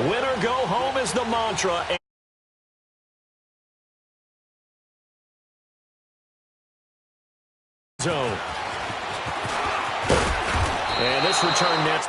Win or go home is the mantra. Zone. And this return nets.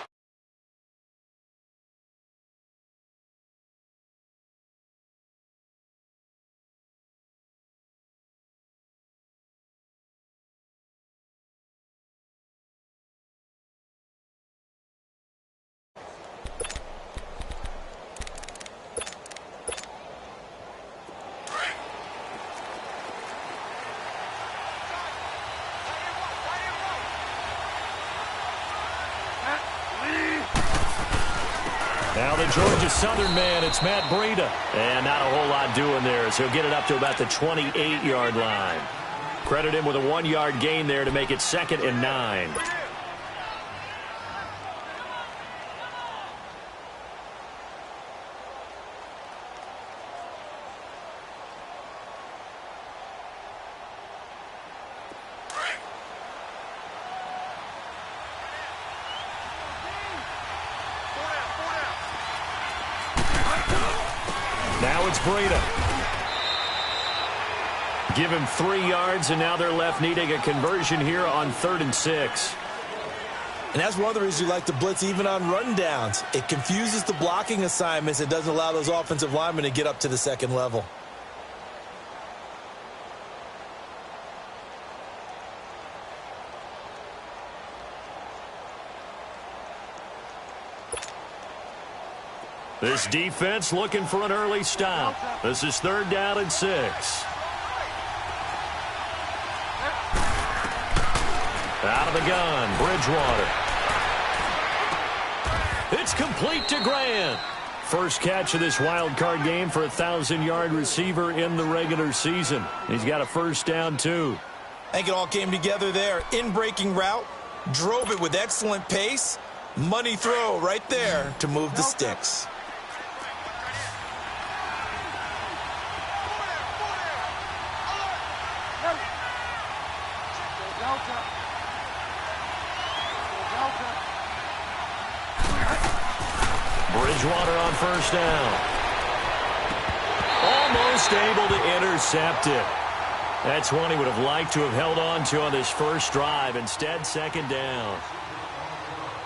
Now the Georgia Southern man, it's Matt Breida. And not a whole lot doing there as he'll get it up to about the 28-yard line. Credit him with a 1-yard gain there to make it 2nd and 9. Now it's Breida. Give him 3 yards, and now they're left needing a conversion here on 3rd and 6. And that's one of the reasons you like to blitz even on rundowns. It confuses the blocking assignments. It doesn't allow those offensive linemen to get up to the second level. This defense looking for an early stop. This is 3rd down and 6. Out of the gun, Bridgewater. It's complete to Grant. First catch of this wild card game for a 1,000-yard receiver in the regular season. He's got a first down, too. I think it all came together there. In-breaking route, drove it with excellent pace. Money throw right there to move the sticks. Bridgewater on first down. Almost able to intercept it. That's one he would have liked to have held on to on this first drive. Instead, 2nd down.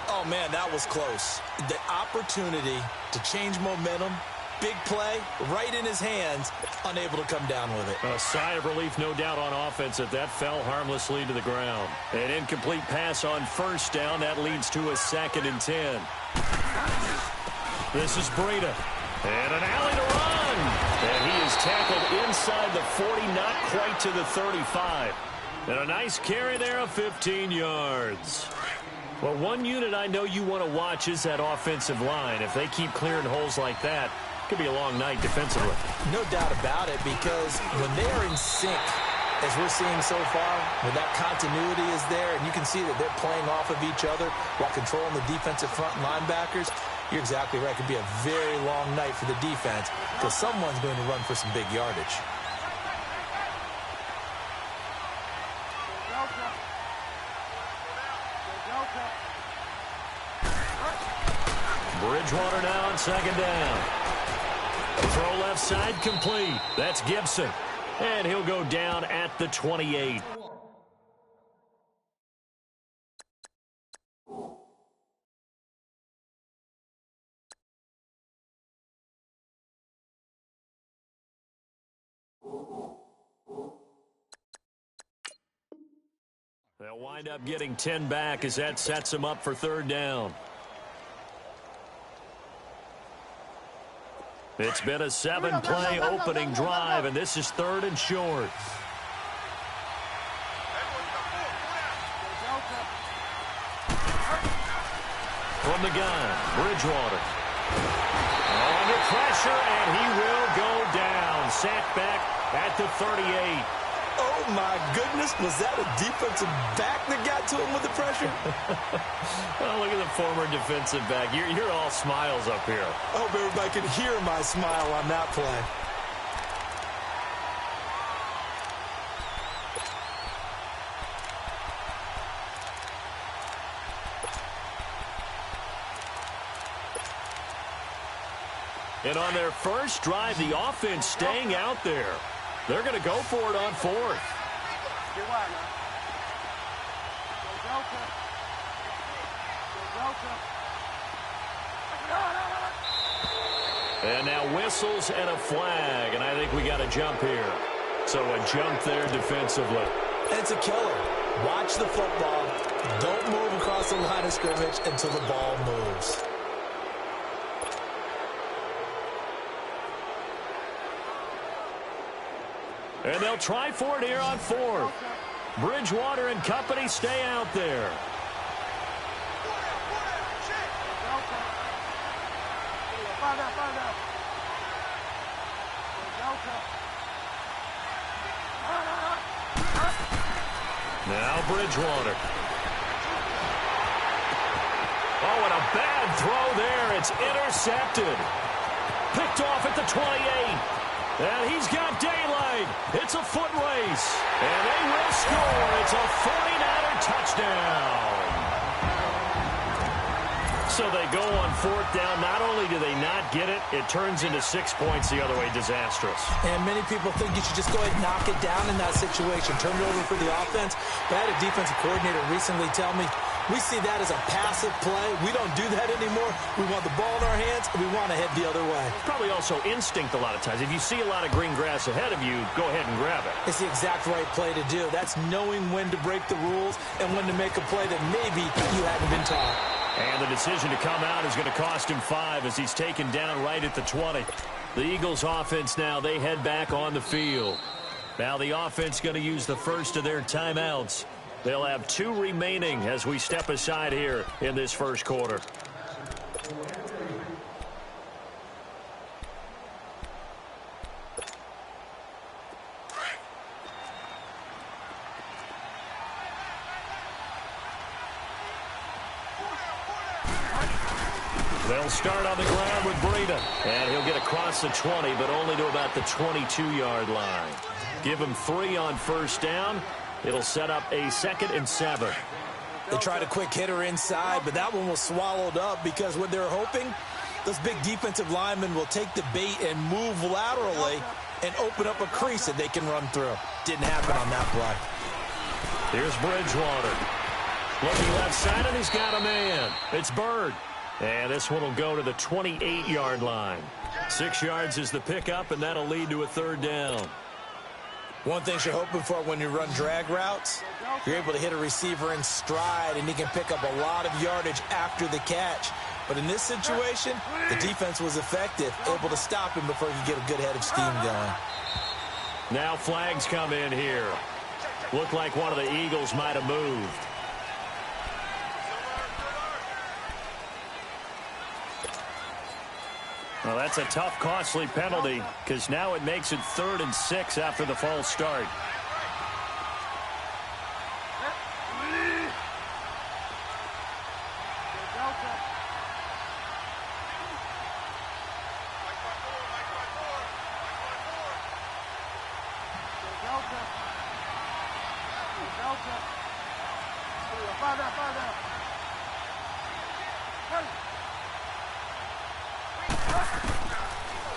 Oh, man, that was close. The opportunity to change momentum, big play, right in his hands, unable to come down with it. A sigh of relief, no doubt, on offense that fell harmlessly to the ground. An incomplete pass on first down. That leads to a 2nd and 10. This is Breida. And an alley to run. And he is tackled inside the 40, not quite to the 35. And a nice carry there of 15 yards. Well, one unit I know you want to watch is that offensive line. If they keep clearing holes like that, it could be a long night defensively. No doubt about it, because when they are in sync, as we're seeing so far, when that continuity is there, and you can see that they're playing off of each other while controlling the defensive front linebackers, you're exactly right. It could be a very long night for the defense because someone's going to run for some big yardage. Bridgewater now on 2nd down. Throw left side complete. That's Gibson. And he'll go down at the 28. They'll wind up getting 10 back as that sets them up for 3rd down. It's been a 7-play opening drive, and this is 3rd and short. From the gun, Bridgewater. Under pressure, and he will go down. Sacked back at the 38. Oh, my goodness. Was that a defensive back that got to him with the pressure? Oh, look at the former defensive back. You're all smiles up here. I hope everybody can hear my smile on that play. And on their first drive, the offense staying out there. They're going to go for it on fourth. And now whistles and a flag, and I think we got a jump here. So a jump there defensively. And it's a killer. Watch the football. Don't move across the line of scrimmage until the ball moves. And they'll try for it here on fourth. Bridgewater and company stay out there. Now Bridgewater. Oh, and a bad throw there. It's intercepted. Picked off at the 28. And he's got daylight. It's a foot race. And they will score. It's a 49er touchdown. So they go on fourth down. Not only do they not get it, it turns into 6 points the other way. Disastrous. And many people think you should just go ahead and knock it down in that situation. Turn it over for the offense. But I had a defensive coordinator recently tell me, we see that as a passive play. We don't do that anymore. We want the ball in our hands, and we want to head the other way. Probably also instinct a lot of times. If you see a lot of green grass ahead of you, go ahead and grab it. It's the exact right play to do. That's knowing when to break the rules and when to make a play that maybe you haven't been taught. And the decision to come out is going to cost him 5 as he's taken down right at the 20. The Eagles offense now, they head back on the field. Now the offense going to use the first of their timeouts. They'll have 2 remaining as we step aside here in this first quarter. They'll start on the ground with Breida. And he'll get across the 20, but only to about the 22-yard line. Give him 3 on first down. It'll set up a 2nd and 7. They tried a quick hitter inside, but that one was swallowed up because what they're hoping, those big defensive linemen will take the bait and move laterally and open up a crease that they can run through. Didn't happen on that play. Here's Bridgewater. Looking left side, and he's got a man. It's Bird. And this one will go to the 28-yard line. 6 yards is the pickup, and that'll lead to a 3rd down. One thing you're hoping for when you run drag routes, you're able to hit a receiver in stride, and he can pick up a lot of yardage after the catch. But in this situation, the defense was effective, able to stop him before he could get a good head of steam going. Now flags come in here. Looked like one of the Eagles might have moved. Well, that's a tough, costly penalty because now it makes it 3rd and 6 after the false start.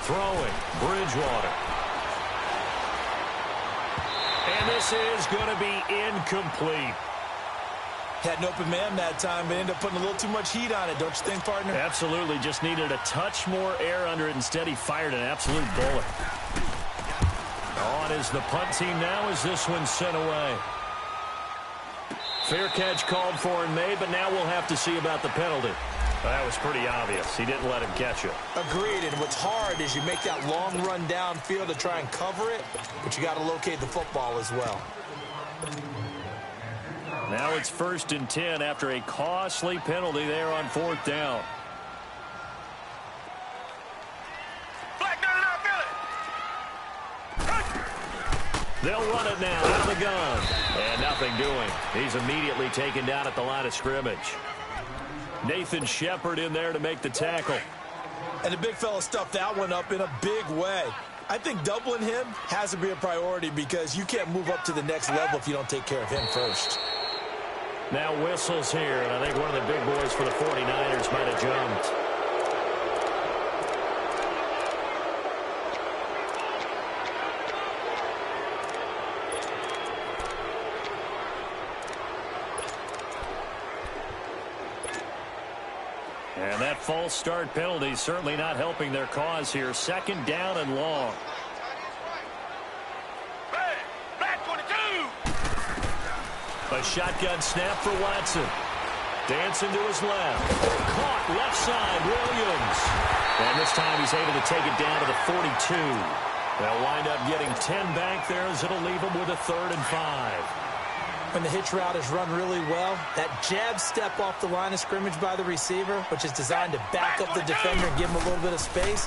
Throwing, Bridgewater. And this is going to be incomplete. Had an open man that time, but ended up putting a little too much heat on it, don't you think, partner? Absolutely. Just needed a touch more air under it. Instead, he fired an absolute bullet. On is the punt team now as this one's sent away. Fair catch called for and made, but now we'll have to see about the penalty. Well, that was pretty obvious. He didn't let him catch it. Agreed, and what's hard is you make that long run downfield to try and cover it, but you got to locate the football as well. Now it's 1st and 10 after a costly penalty there on 4th down. They'll run it now out of the gun. And nothing doing. He's immediately taken down at the line of scrimmage. Nathan Shepard in there to make the tackle. And the big fella stuffed that one up in a big way. I think doubling him has to be a priority because you can't move up to the next level if you don't take care of him first. Now whistles here, and I think one of the big boys for the 49ers might have jumped. And that false start penalty certainly not helping their cause here. Second down and long. A shotgun snap for Watson. Dancing to his left. Caught left side, Williams. And this time he's able to take it down to the 42. They'll wind up getting 10 back there as it'll leave them with a 3rd and 5. When the hitch route is run really well, that jab step off the line of scrimmage by the receiver, which is designed to back up the defender and give him a little bit of space,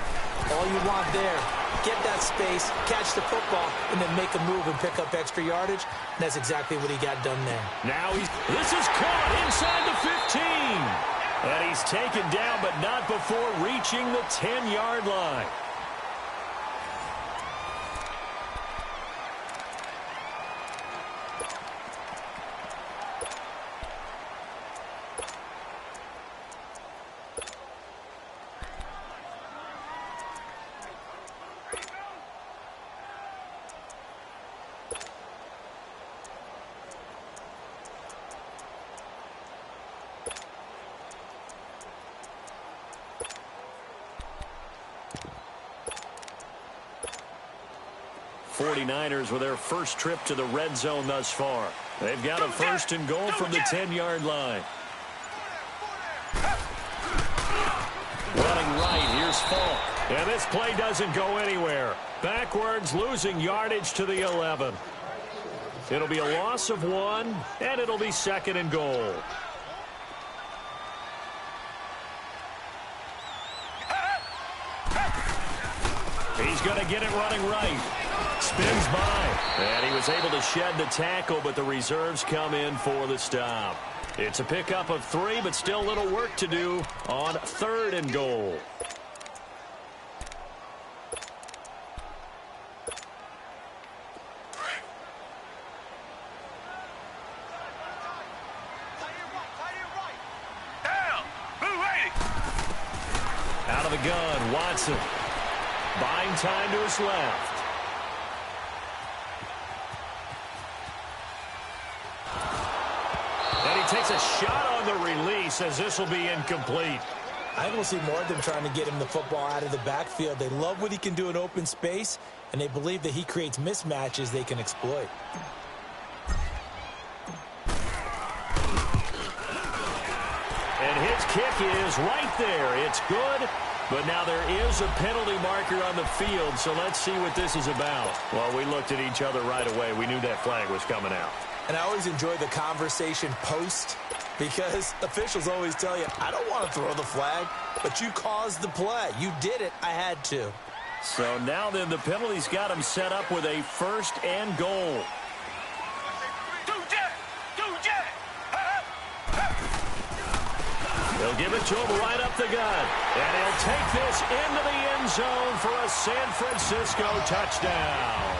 all you want there, get that space, catch the football, and then make a move and pick up extra yardage. And that's exactly what he got done there. Now this is caught inside the 15. And he's taken down, but not before reaching the 10-yard line. '49ers with their first trip to the red zone thus far. They've got a 1st and goal from the 10-yard line. Running right, here's Falk. And this play doesn't go anywhere. Backwards, losing yardage to the 11. It'll be a loss of 1, and it'll be 2nd and goal. He's going to get it running right. Spins by. And he was able to shed the tackle, but the reserves come in for the stop. It's a pickup of 3, but still a little work to do on 3rd and goal. Out of the gun, Watson. Buying time to his left. And he takes a shot on the release as this will be incomplete. I think we'll see more of them trying to get him the football out of the backfield. They love what he can do in open space, and they believe that he creates mismatches they can exploit. And his kick is right there. It's good. But now there is a penalty marker on the field, so let's see what this is about. Well, we looked at each other right away. We knew that flag was coming out. And I always enjoy the conversation post because officials always tell you, I don't want to throw the flag, but you caused the play. You did it. I had to. So now then the penalty's got him set up with a 1st and goal. They'll give it to him right up the gut. And he'll take this into the end zone for a San Francisco touchdown.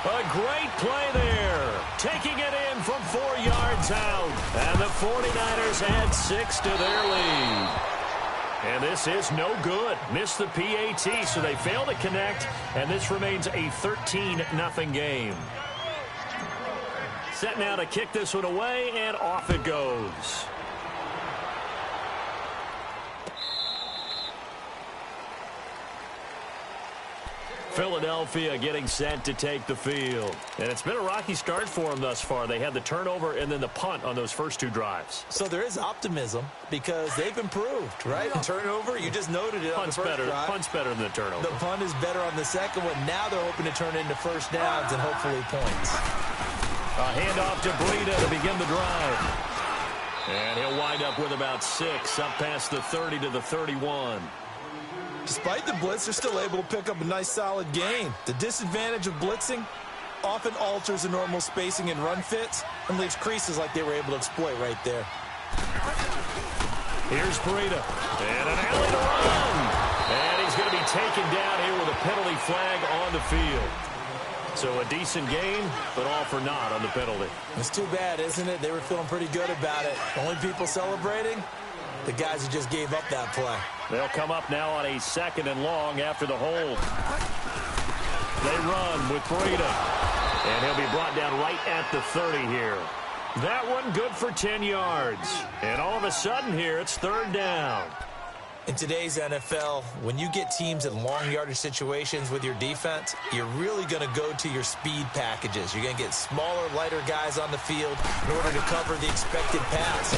A great play there. Taking it in from 4 yards out. And the 49ers add 6 to their lead. And this is no good. Missed the PAT, so they fail to connect. And this remains a 13-0 game. Set now to kick this one away, and off it goes. Philadelphia getting set to take the field. And it's been a rocky start for them thus far. They had the turnover and then the punt on those first 2 drives. So there is optimism because they've improved, right? And turnover, you just noted it on the first drive. Punt's better than the turnover. The punt is better on the second one. Now they're hoping to turn it into first downs and hopefully points. A handoff to Breida to begin the drive. And he'll wind up with about 6 up past the 30 to the 31. Despite the blitz, they're still able to pick up a nice solid gain. The disadvantage of blitzing often alters the normal spacing and run fits and leaves creases like they were able to exploit right there. Here's Breida. And an alley to run. And he's going to be taken down here with a penalty flag on the field. So a decent game, but all for naught on the penalty. It's too bad, isn't it? They were feeling pretty good about it. Only people celebrating, the guys who just gave up that play. They'll come up now on a 2nd and long after the hold. They run with Breida. And he'll be brought down right at the 30 here. That one good for 10 yards. And all of a sudden here, it's third down. In today's NFL, when you get teams in long yardage situations with your defense, you're really going to go to your speed packages. You're going to get smaller, lighter guys on the field in order to cover the expected pass.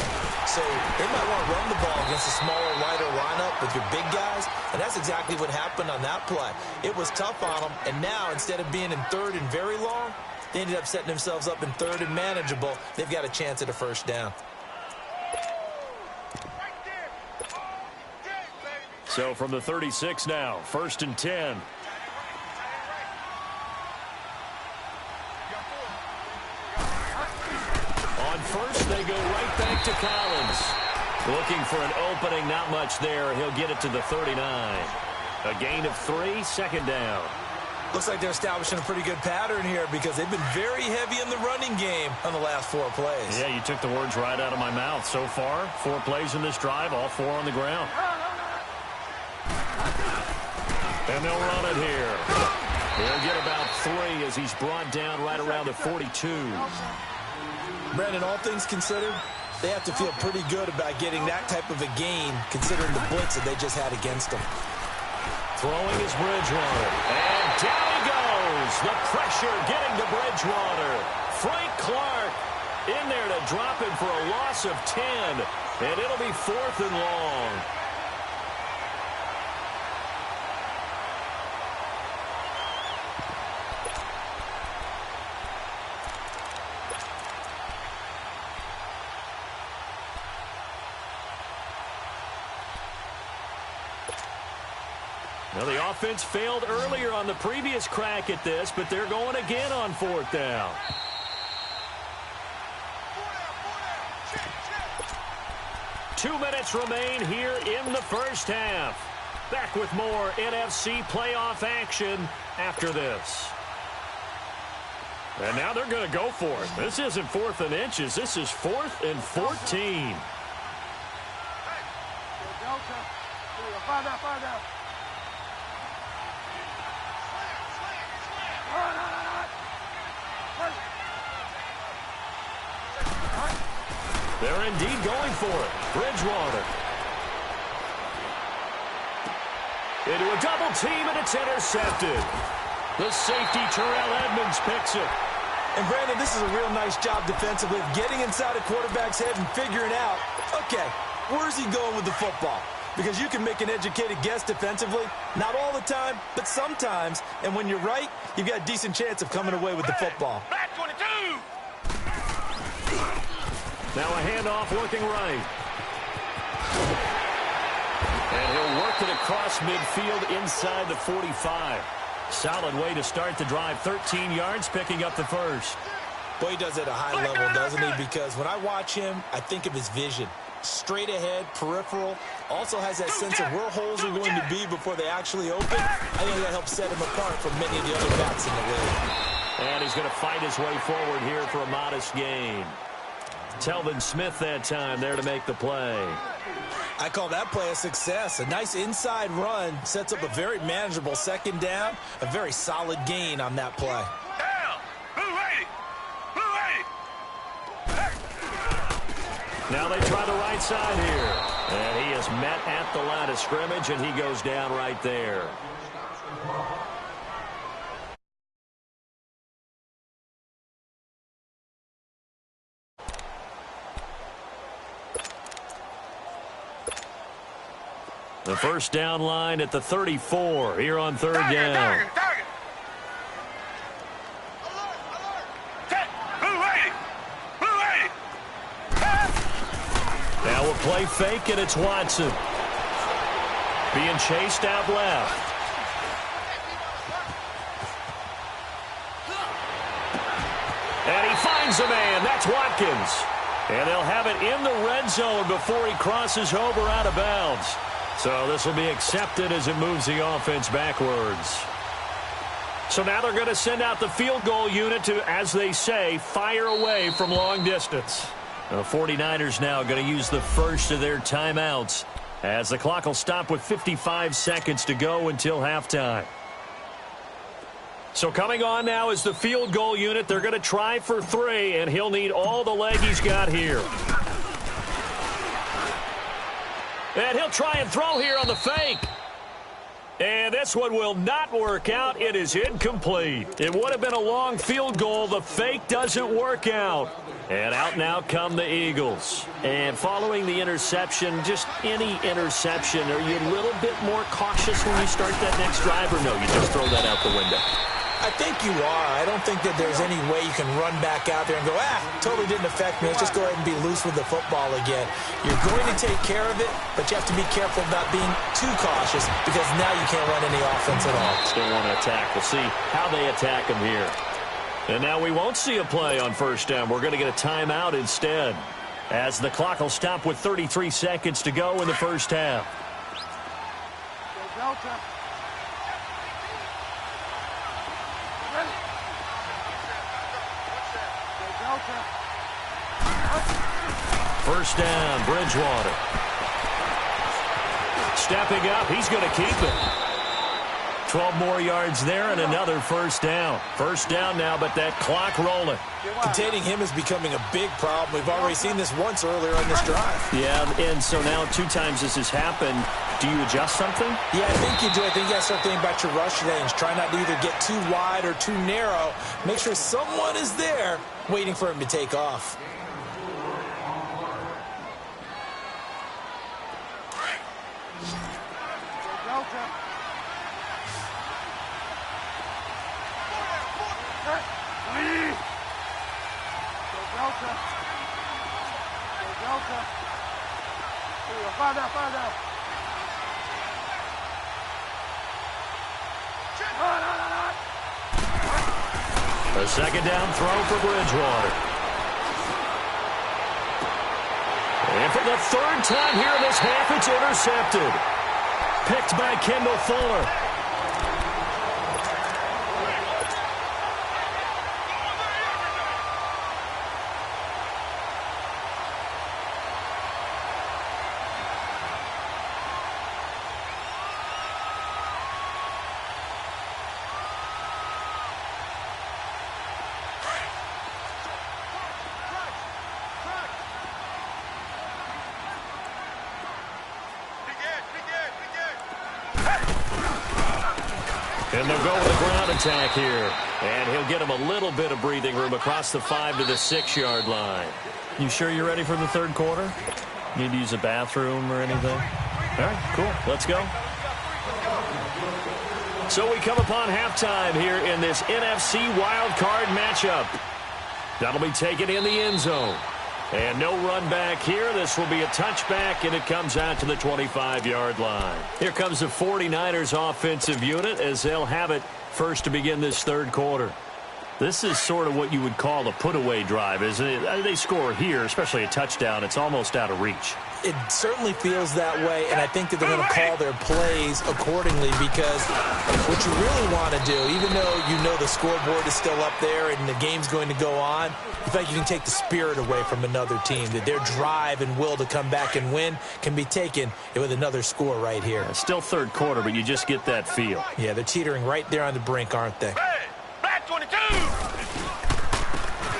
So they might want to run the ball against a smaller, lighter lineup with your big guys, and that's exactly what happened on that play. It was tough on them, and now instead of being in third and very long, they ended up setting themselves up in third and manageable. They've got a chance at a first down. So from the 36 now, 1st and 10. On first, they go right back to Collins. Looking for an opening, not much there. He'll get it to the 39. A gain of 3, second down. Looks like they're establishing a pretty good pattern here because they've been very heavy in the running game on the last 4 plays. Yeah, you took the words right out of my mouth. So far, 4 plays in this drive, all 4 on the ground. And they'll run it here. He'll get about 3 as he's brought down right around the 42. Brandon, all things considered, they have to feel pretty good about getting that type of a gain considering the blitz that they just had against them. Throwing is Bridgewater. And down he goes. The pressure getting to Bridgewater. Frank Clark in there to drop him for a loss of 10. And it'll be 4th and long. Well, the offense failed earlier on the previous crack at this, but they're going again on 4th down. Two minutes remain here in the first half. Back with more NFC playoff action after this. And now they're going to go for it. This isn't 4th and inches. This is 4th and 14. They're indeed going for it. Bridgewater. Into a double team, and it's intercepted. The safety, Terrell Edmonds, picks it. And, Brandon, this is a real nice job defensively of getting inside a quarterback's head and figuring out, okay, where's he going with the football? Because you can make an educated guess defensively, not all the time, but sometimes. And when you're right, you've got a decent chance of coming away with the football. Back 22! Now a handoff looking right. And he'll work it across midfield inside the 45. Solid way to start the drive. 13 yards, picking up the first. Boy, he does it at a high level, doesn't he? Because when I watch him, I think of his vision. Straight ahead, peripheral. Also has that sense of where holes are going to be before they actually open. I think that helps set him apart from many of the other backs in the league. And he's going to fight his way forward here for a modest gain. Telvin Smith that time there to make the play. I call that play a success. A nice inside run sets up a very manageable second down. A very solid gain on that play. Now they try the right side here. And he is met at the line of scrimmage, and he goes down right there. The first down line at the 34 here on third down. Now a play fake, and it's Watson. Being chased out left. And he finds a man. That's Watkins. And they'll have it in the red zone before he crosses over out of bounds. So this will be accepted as it moves the offense backwards. So now they're going to send out the field goal unit to, as they say, fire away from long distance. The 49ers now going to use the first of their timeouts as the clock will stop with 55 seconds to go until halftime. So coming on now is the field goal unit. They're going to try for 3, and he'll need all the leg he's got here. And he'll try and throw here on the fake. And this one will not work out. It is incomplete. It would have been a long field goal. The fake doesn't work out. And out now come the Eagles. And following the interception, just any interception, are you a little bit more cautious when you start that next drive, or no, you just throw that out the window? I think you are. I don't think that there's any way you can run back out there and go, totally didn't affect me. Let's just go ahead and be loose with the football again. You're going to take care of it, but you have to be careful about being too cautious because now you can't run any offense at all. Still want to attack. We'll see how they attack him here. And now we won't see a play on first down. We're going to get a timeout instead, as the clock will stop with 33 seconds to go in the first half. First down, Bridgewater. Stepping up, he's going to keep it. 12 more yards there and another first down. First down now, but that clock rolling. Containing him is becoming a big problem. We've already seen this once earlier on this drive. Yeah, and so now 2 times this has happened. Do you adjust something? Yeah, I think you do. I think you got to start thinking about your rush lanes. Try not to either get too wide or too narrow. Make sure someone is there waiting for him to take off. A second down throw for Bridgewater. And for the 3rd time here in this half, it's intercepted. Picked by Kendall Fuller. And they'll go with a ground attack here. And he'll get him a little bit of breathing room across the 5 to the 6-yard line. You sure you're ready for the 3rd quarter? Need to use a bathroom or anything? All right, cool. Let's go. So we come upon halftime here in this NFC wildcard matchup. That'll be taken in the end zone. And no run back here. This will be a touchback, and it comes out to the 25-yard line. Here comes the 49ers offensive unit as they'll have it first to begin this 3rd quarter. This is sort of what you would call a put-away drive, isn't it? They score here, especially a touchdown. It's almost out of reach. It certainly feels that way, and I think that they're going to call their plays accordingly because what you really want to do, even though you know the scoreboard is still up there and the game's going to go on, you feel like you can take the spirit away from another team, that their drive and will to come back and win can be taken with another score right here. Yeah, still 3rd quarter, but you just get that feel. Yeah, they're teetering right there on the brink, aren't they? Hey, Black 22!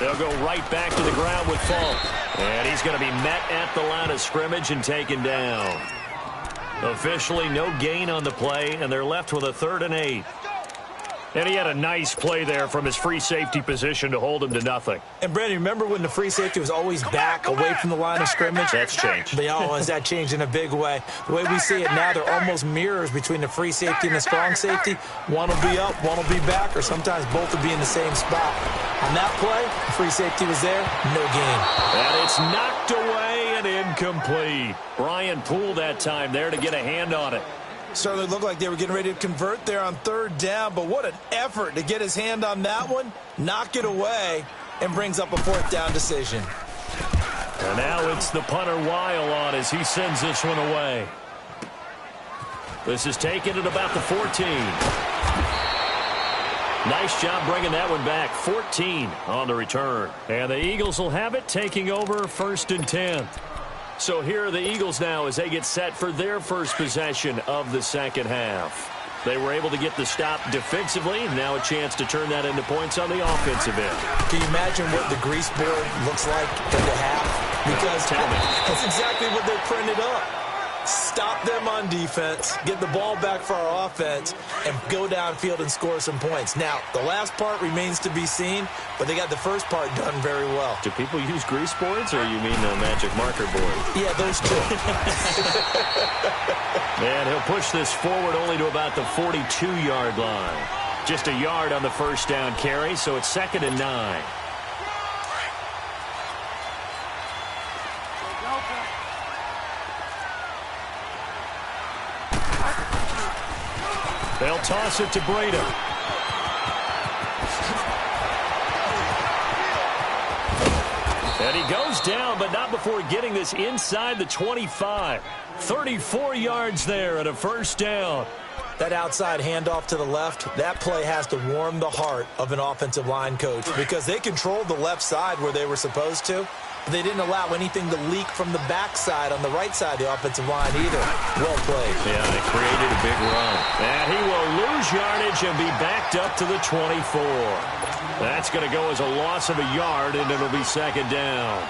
They'll go right back to the ground with Falk. And he's going to be met at the line of scrimmage and taken down. Officially no gain on the play, and they're left with a 3rd and 8. And he had a nice play there from his free safety position to hold him to nothing. And, Brandon, remember when the free safety was always back away from the line of scrimmage? That's changed. That changed in a big way. The way we see it now, they're almost mirrors between the free safety and the strong safety. One will be up, one will be back, or sometimes both will be in the same spot. On that play, the free safety was there, no gain. And it's knocked away and incomplete. Brian Poole that time there to get a hand on it. Certainly looked like they were getting ready to convert there on 3rd down, but what an effort to get his hand on that one, knock it away, and brings up a 4th down decision. And now it's the punter Weil on as he sends this one away. This is taken at about the 14. Nice job bringing that one back. 14 on the return. And the Eagles will have it, taking over 1st and 10. So here are the Eagles now as they get set for their first possession of the 2nd half. They were able to get the stop defensively. Now a chance to turn that into points on the offensive end. Can you imagine what the grease board looks like in the half? Because that's exactly what they printed up. Stop them on defense, get the ball back for our offense, and go downfield and score some points. Now, the last part remains to be seen, but they got the first part done very well. Do people use grease boards, or you mean a magic marker board? Yeah, those two. And he'll push this forward only to about the 42-yard line. Just a yard on the first down carry, so it's 2nd and 9. They'll toss it to Breda. And he goes down, but not before getting this inside the 25. 34 yards there and a first down. That outside handoff to the left, that play has to warm the heart of an offensive line coach because they controlled the left side where they were supposed to. But they didn't allow anything to leak from the backside on the right side of the offensive line either. Well played. Yeah, they created a big run. And he will lose yardage and be backed up to the 24. That's going to go as a loss of a yard, and it'll be 2nd down.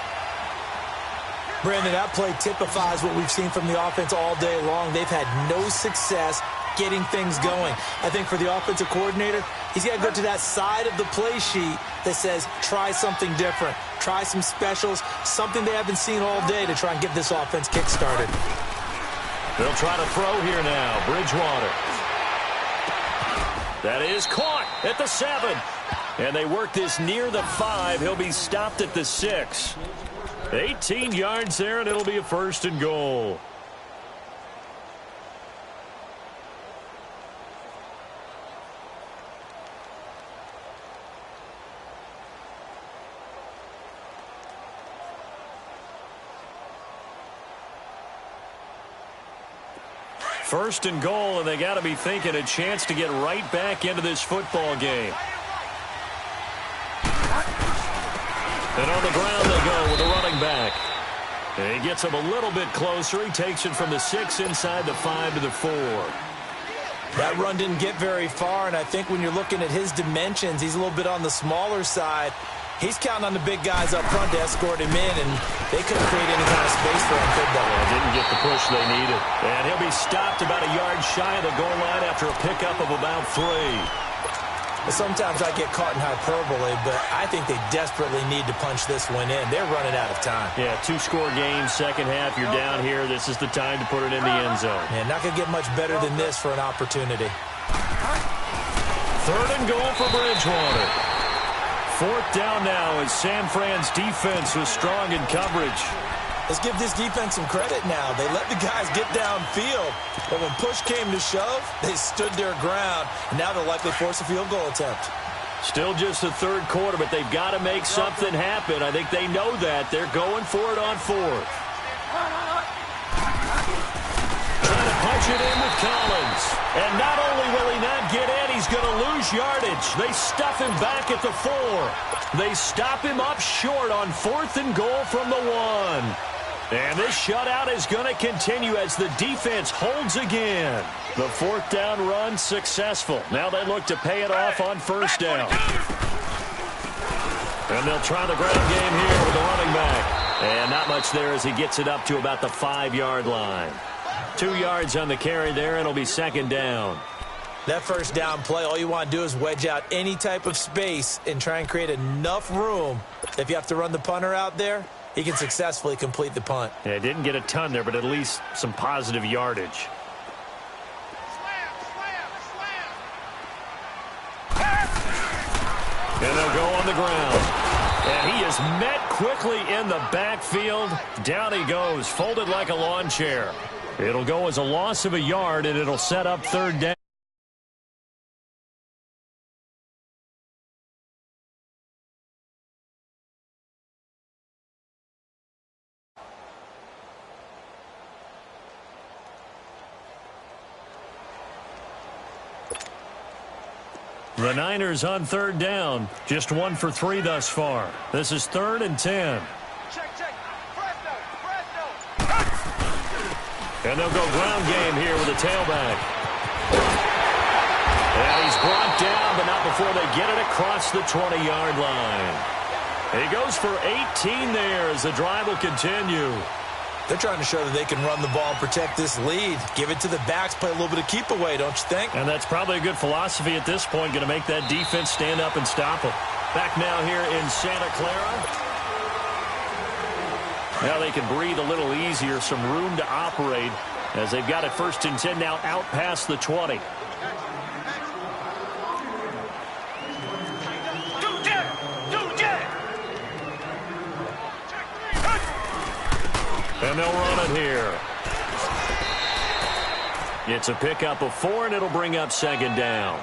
Brandon, that play typifies what we've seen from the offense all day long. They've had no success getting things going. I think for the offensive coordinator, he's got to go to that side of the play sheet that says try something different. Try some specials, something they haven't seen all day to try and get this offense kick-started. They'll try to throw here now. Bridgewater. That is caught at the 7. And they work this near the 5. He'll be stopped at the 6. 18 yards there, and it'll be a 1st and goal. First and goal, and they got to be thinking a chance to get right back into this football game. And on the ground they go with a running back. And he gets him a little bit closer. He takes it from the 6 inside the 5 to the 4. That run didn't get very far, and I think when you're looking at his dimensions, he's a little bit on the smaller side. He's counting on the big guys up front to escort him in, and they couldn't create any kind of space for him, could they? Well, didn't get the push they needed. And he'll be stopped about a yard shy of the goal line after a pickup of about 3. Sometimes I get caught in hyperbole, but I think they desperately need to punch this one in. They're running out of time. Yeah, 2-score game, second half, you're down here. This is the time to put it in the end zone. Man, not going to get much better than this for an opportunity. 3rd and goal for Bridgewater. 4th down now as San Fran's defense was strong in coverage. Let's give this defense some credit now. They let the guys get downfield, but when push came to shove, they stood their ground, and now they'll likely force a field goal attempt. Still just the 3rd quarter, but they've got to make something happen. I think they know that. They're going for it on 4th. Trying to punch it in with Collins. And not only will he not get in, he's going to lose yardage. They stuff him back at the 4. They stop him up short on 4th and goal from the 1. And this shutout is going to continue as the defense holds again. The 4th down run successful. Now they look to pay it off on 1st down. And they'll try the ground game here with the running back. And not much there as he gets it up to about the 5-yard line. 2 yards on the carry there, and it'll be 2nd down. That 1st down play, all you want to do is wedge out any type of space and try and create enough room. If you have to run the punter out there, he can successfully complete the punt. Yeah, didn't get a ton there, but at least some positive yardage. And they'll go on the ground. And he is met quickly in the backfield. Down he goes, folded like a lawn chair. It'll go as a loss of a yard, and it'll set up 3rd down. The Niners on 3rd down. Just 1 for 3 thus far. This is 3rd and 10. Check. Presto. And they'll go ground game here with a tailback. brought down, but not before they get it across the 20-yard line. He goes for 18 there as the drive will continue. They're trying to show that they can run the ball and protect this lead. Give it to the backs, play a little bit of keep away, don't you think? And that's probably a good philosophy at this point, going to make that defense stand up and stop them. Back now here in Santa Clara. Now they can breathe a little easier, some room to operate as they've got it 1st and 10 now out past the 20. And they'll run it here. It's a pickup of 4, and it'll bring up 2nd down.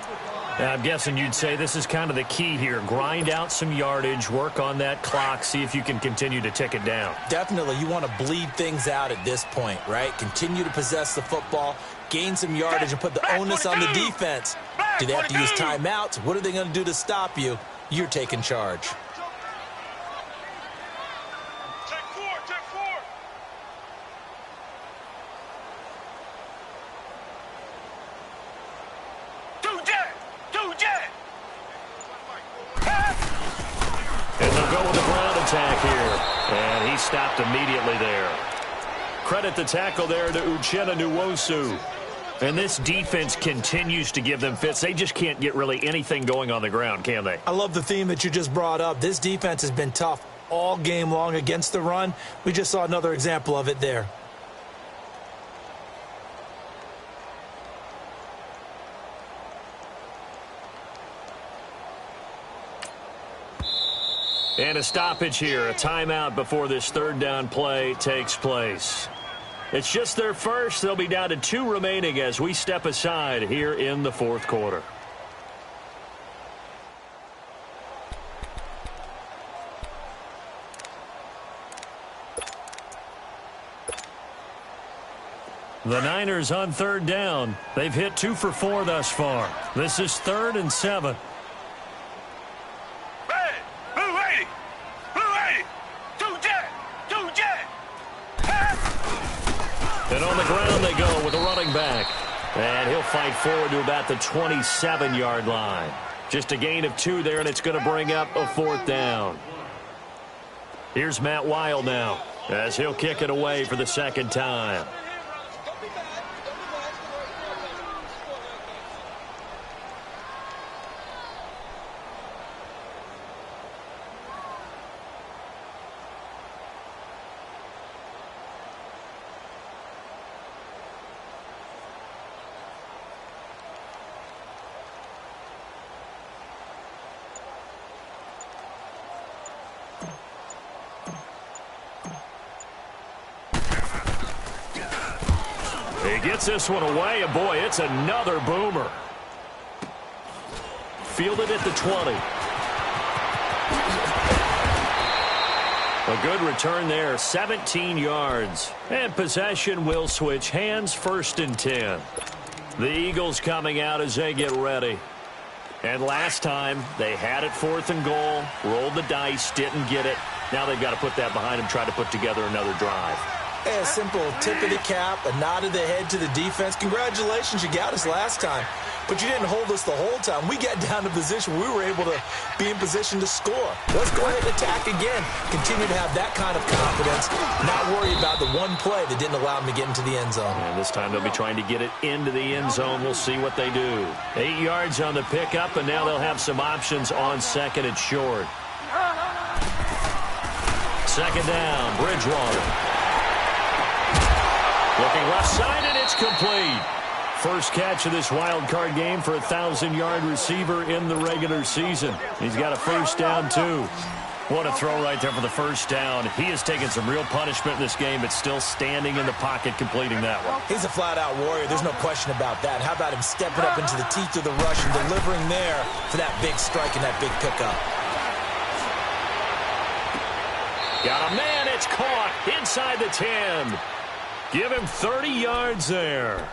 Now, I'm guessing you'd say this is kind of the key here. Grind out some yardage, work on that clock, see if you can continue to tick it down. Definitely. You want to bleed things out at this point, right? Continue to possess the football, gain some yardage, and put the onus on the defense. Do they have to use timeouts? What are they going to do to stop you? You're taking charge. Attack here, and he stopped immediately there. Credit the tackle there to Uchenna Nwosu. And this defense continues to give them fits. They just can't get really anything going on the ground, can they? I love the theme that you just brought up. This defense has been tough all game long against the run. We just saw another example of it there. And a stoppage here, a timeout before this 3rd down play takes place. It's just their first. They'll be down to 2 remaining as we step aside here in the 4th quarter. The Niners on 3rd down. They've hit 2 for 4 thus far. This is 3rd and 7. And on the ground they go with a running back. And he'll fight forward to about the 27-yard line. Just a gain of 2 there, and it's going to bring up a 4th down. Here's Matt Weil now as he'll kick it away for the 2nd time. He gets this one away, and boy, it's another boomer. Fielded at the 20. A good return there, 17 yards. And possession will switch hands, 1st and 10. The Eagles coming out as they get ready. And last time, they had it 4th and goal, rolled the dice, didn't get it. Now they've got to put that behind them, try to put together another drive. A simple tip of the cap, a nod of the head to the defense. Congratulations, you got us last time. But you didn't hold us the whole time. We got down to position where we were able to be in position to score. Let's go ahead and attack again. Continue to have that kind of confidence. Not worry about the one play that didn't allow them to get into the end zone. And this time they'll be trying to get it into the end zone. We'll see what they do. 8 yards on the pickup, and now they'll have some options on 2nd and short. 2nd down, Bridgewater. Looking left side, and it's complete. First catch of this wild card game for a 1,000-yard receiver in the regular season. He's got a 1st down, too. What a throw right there for the 1st down. He has taken some real punishment in this game, but still standing in the pocket completing that one. He's a flat-out warrior. There's no question about that. How about him stepping up into the teeth of the rush and delivering there for that big strike and that big pickup? Got a man. It's caught inside the 10. Give him 30 yards there.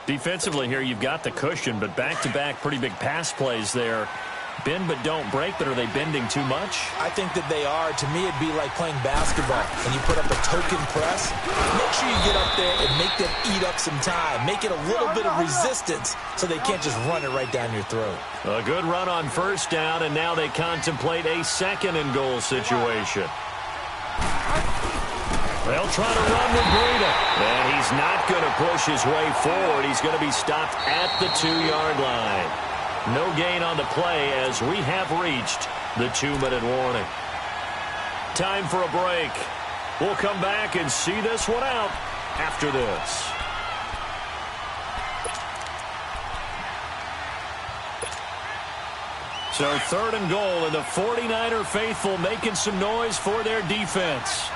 Defensively here, you've got the cushion, but back-to-back pretty big pass plays there. Bend but don't break, but are they bending too much? I think that they are. To me, it'd be like playing basketball, and you put up a token press. Make sure you get up there and make them eat up some time. Make it a little bit of resistance so they can't just run it right down your throat. A good run on first down, and now they contemplate a second and goal situation. They'll try to run with Breida, and he's not going to push his way forward. He's going to be stopped at the 2-yard line. No gain on the play as we have reached the 2-minute warning. Time for a break. We'll come back and see this one out after this. So 3rd and goal, and the 49er faithful making some noise for their defense.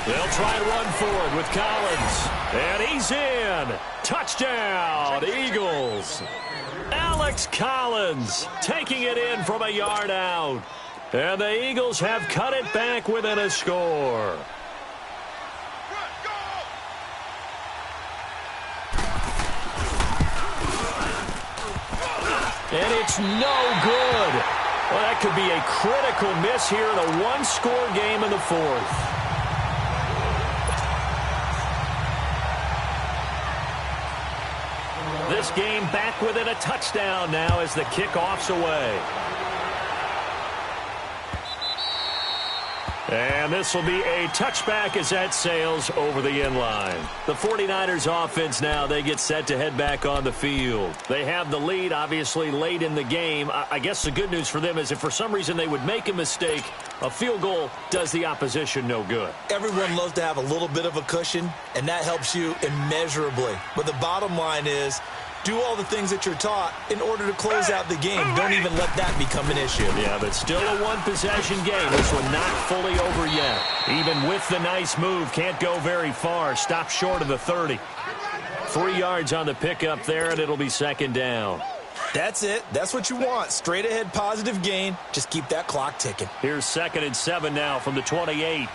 They'll try and run forward with Collins. And he's in. Touchdown, Eagles. Alex Collins taking it in from a yard out. And the Eagles have cut it back within a score. And it's no good. Well, that could be a critical miss here in a one-score game in the 4th. This game back within a touchdown now as the kickoff's away. And this will be a touchback as that sails over the end line. The 49ers offense now, they get set to head back on the field. They have the lead, obviously, late in the game. I guess the good news for them is if for some reason they would make a mistake, a field goal does the opposition no good. Everyone loves to have a little bit of a cushion, and that helps you immeasurably. But the bottom line is, do all the things that you're taught in order to close out the game. Don't even let that become an issue. Yeah, but still a one-possession game. This one not fully over yet. Even with the nice move, can't go very far. Stop short of the 30. 3 yards on the pickup there, and it'll be 2nd down. That's it. That's what you want. Straight ahead, positive gain. Just keep that clock ticking. Here's 2nd and 7 now from the 28.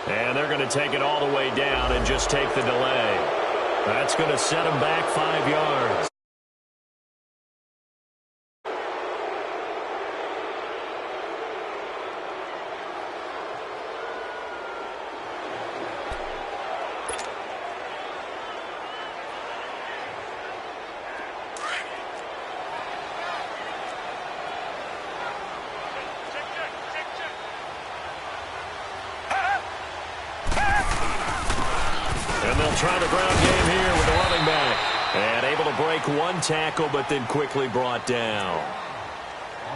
And they're going to take it all the way down and just take the delay. That's going to set them back 5 yards. And they'll try the ground game here with the running back. And able to break one tackle, but then quickly brought down.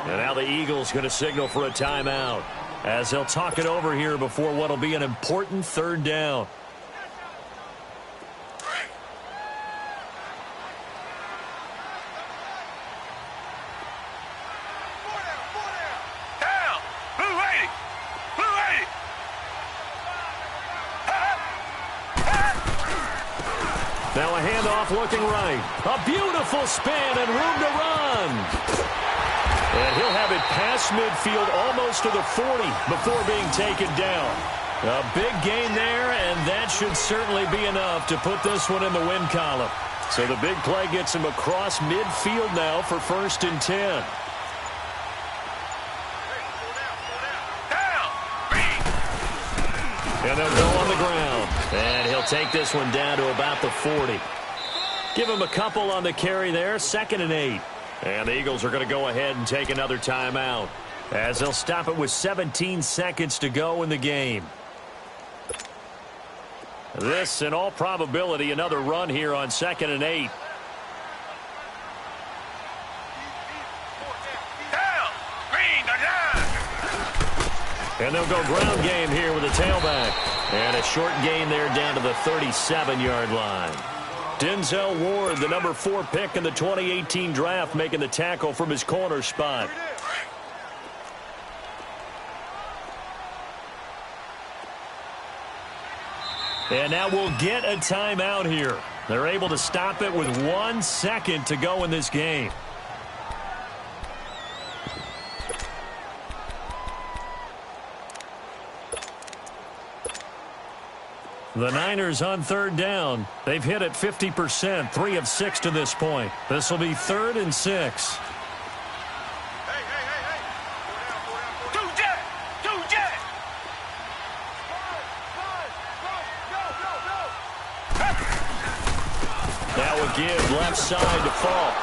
And now the Eagles going to signal for a timeout as they'll talk it over here before what will be an important 3rd down. Now a handoff looking right. A beautiful spin and room to run. And he'll have it past midfield almost to the 40 before being taken down. A big gain there, and that should certainly be enough to put this one in the win column. So the big play gets him across midfield now for 1st and 10. And they'll go on the ground. And he'll take this one down to about the 40. Give him a couple on the carry there. 2nd and 8. And the Eagles are going to go ahead and take another timeout as they'll stop it with 17 seconds to go in the game. This, in all probability, another run here on 2nd and 8. And they'll go ground game here with a tailback. And a short gain there down to the 37-yard line. Denzel Ward, the number 4 pick in the 2018 draft, making the tackle from his corner spot. And now we'll get a timeout here. They're able to stop it with 1 second to go in this game. The Niners on 3rd down. They've hit it 50%, 3 of 6 to this point. This will be 3rd and 6. That will give left side to Falk.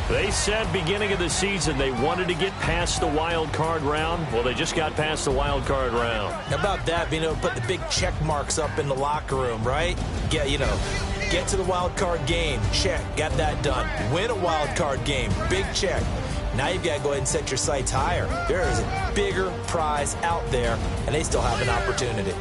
They said beginning of the season they wanted to get past the wild card round. Well, they just got past the wild card round. How about that, being able to put the big check marks up in the locker room, right? Get to the wild card game. Check. Got that done. Win a wild card game. Big check. Now you've got to go ahead and set your sights higher. There is a bigger prize out there, and they still have an opportunity.